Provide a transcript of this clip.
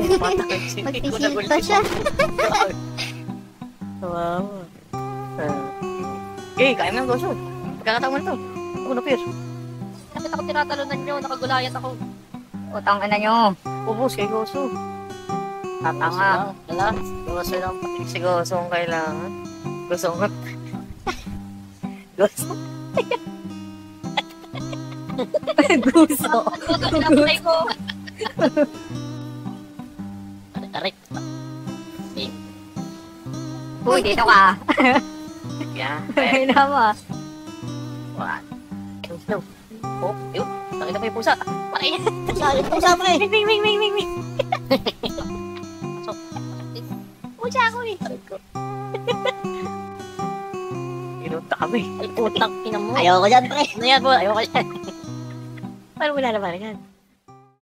Magpisita siya. Wow. Eh, kaya mo ng goso. Pagkakataon mo na to. Ako na, Pier. Bakit ako tinatalunan nyo? Nakagulayat ako. Utang ina nyo. Ubus kay goso. Tatanga. Wala. Goso lang pati si goso ang kailangan. Goso nga. Goso. Gusto. Tinatay ko. Aray. Uy, dito ka. Yeah. Ay naman. What? No. Oh, yun. Nakita ko yung pusa. Maray. Pusa pa eh. Ming, ming, ming, ming, ming. Pasok. Pusa ako eh. Pinunta kami. Ay, utang ina mo. Ayoko dyan, pre. Ano yan po? Ayoko yan. Paano mo lalaman yan?